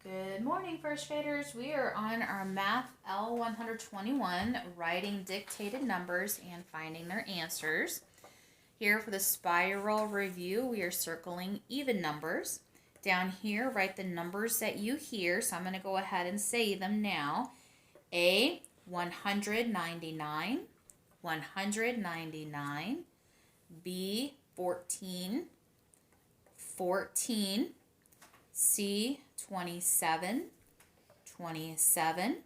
Good morning, first graders. We are on our Math L121, writing dictated numbers and finding their answers. Here for the spiral review, we are circling even numbers. Down here, write the numbers that you hear. So I'm going to go ahead and say them now. A, 199, 199. B, 14, 14. C, 27, 27.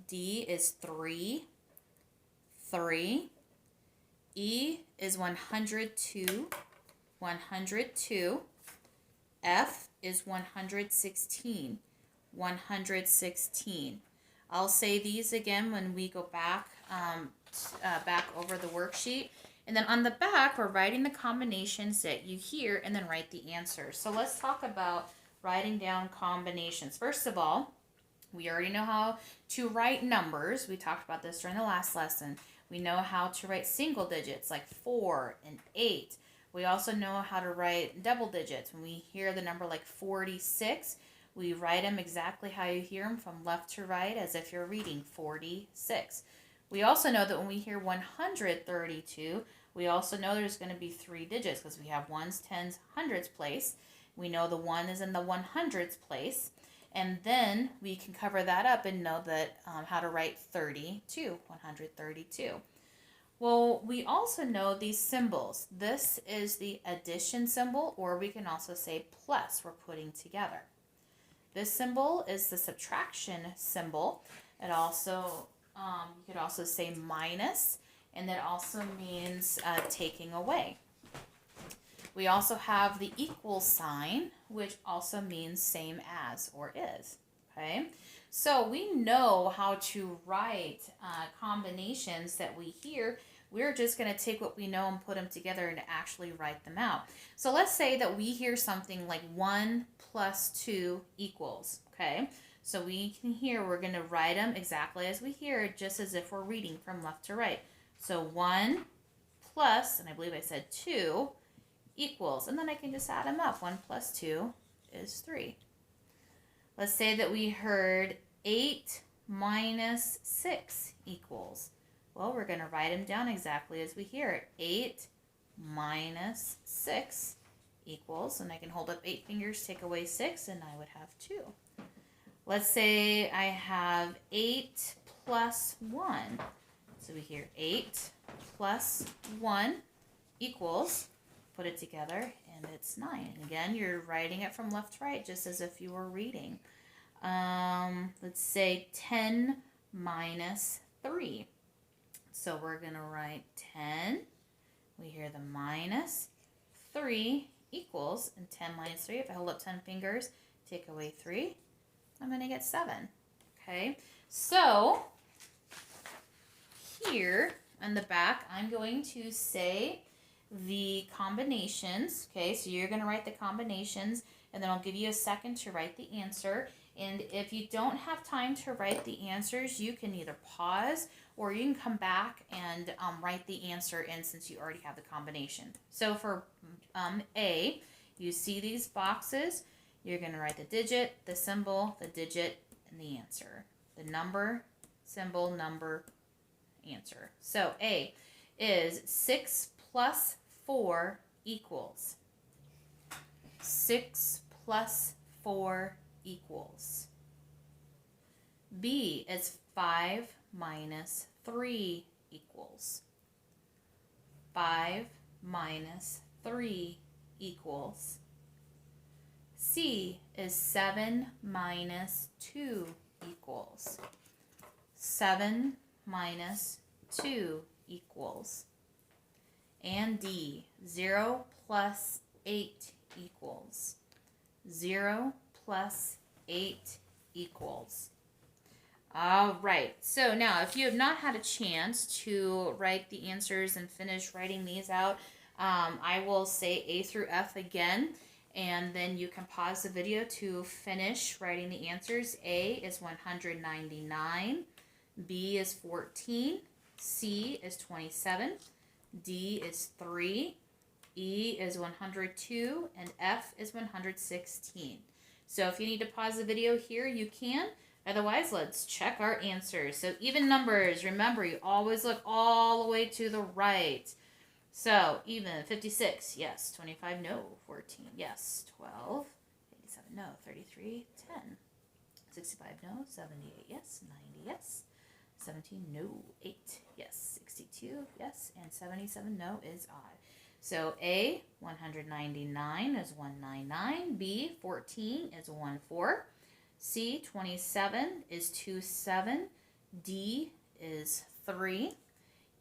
D is 3, 3. E is 102, 102. F is 116, 116. I'll say these again when we go back over the worksheet. And then on the back, we're writing the combinations that you hear and then write the answers. So let's talk about writing down combinations. First of all, we already know how to write numbers. We talked about this during the last lesson. We know how to write single digits like 4 and 8. We also know how to write double digits. When we hear the number like 46, we write them exactly how you hear them from left to right as if you're reading 46. We also know that when we hear 132, we also know there's going to be 3 digits because we have ones, tens, hundreds place. We know the 1 is in the 100ths place. And then we can cover that up and know that how to write 32, 132. Well, we also know these symbols. This is the addition symbol, or we can also say plus, we're putting together. This symbol is the subtraction symbol. It also you could also say minus, and that also means taking away. We also have the equal sign, which also means same as or is. Okay, so we know how to write combinations that we hear. We're just going to take what we know and put them together and actually write them out. So let's say that we hear something like 1 plus 2 equals. Okay, so we can hear, we're going to write them exactly as we hear it, just as if we're reading from left to right. So 1 plus, and I believe I said 2, equals, and then I can just add them up. 1 plus 2 is 3. Let's say that we heard 8 minus 6 equals. Well, we're going to write them down exactly as we hear it. 8 minus 6 equals, and I can hold up 8 fingers, take away 6, and I would have 2. Let's say I have 8 plus 1. So we hear 8 plus 1 equals, put it together, and it's 9. And again, you're writing it from left to right, just as if you were reading. Let's say 10 minus 3. So we're going to write 10. We hear the minus 3 equals, and 10 minus 3, if I hold up 10 fingers, take away 3, I'm going to get 7. Okay, so here on the back, I'm going to say the combinations. Okay, so you're going to write the combinations, and then I'll give you a second to write the answer. And if you don't have time to write the answers, you can either pause or you can come back and write the answer in since you already have the combination. So for A, you see these boxes. You're going to write the digit, the symbol, the digit, and the answer. The number, symbol, number, answer. So A is 6 plus 4 equals. 6 plus 4 equals. B is 5 minus 3 equals. 5 minus 3 equals. C is 7 minus 2 equals. 7 minus 2 equals. And D, 0 plus 8 equals. 0 plus 8 equals. All right, so now if you have not had a chance to write the answers and finish writing these out, I will say A through F again, and then you can pause the video to finish writing the answers. A is 199, B is 14, C is 27, D is 3, E is 102, and F is 116. So if you need to pause the video here, you can. Otherwise, let's check our answers. So even numbers, remember, you always look all the way to the right. So even 56, yes. 25, no. 14, yes. 12, 87, no. 33, 10. 65, no. 78, yes. 90, yes. 17, no. 8, yes. 62, yes. And 77, no, is odd. So A, 199 is 199. B, 14 is 14. C, 27 is 27. D is 3.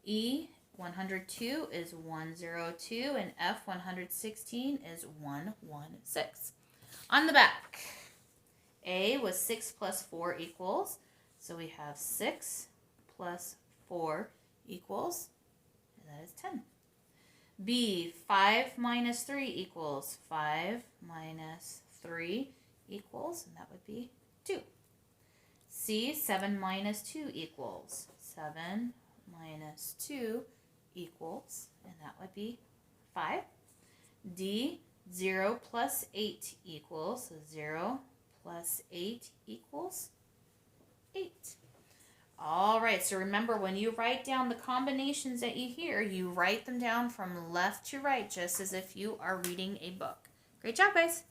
E, 102 is 102. And F, 116 is 116. On the back, A was 6 plus 4 equals. So we have 6 plus 4 equals, and that is 10. B, 5 minus 3 equals 5 minus 3 equals, and that would be 2. C, 7 minus 2 equals 7 minus 2 equals, and that would be 5. D, 0 plus 8 equals, so 0 plus 8 equals 8. All right, so remember when you write down the combinations that you hear, you write them down from left to right, just as if you are reading a book. Great job, guys.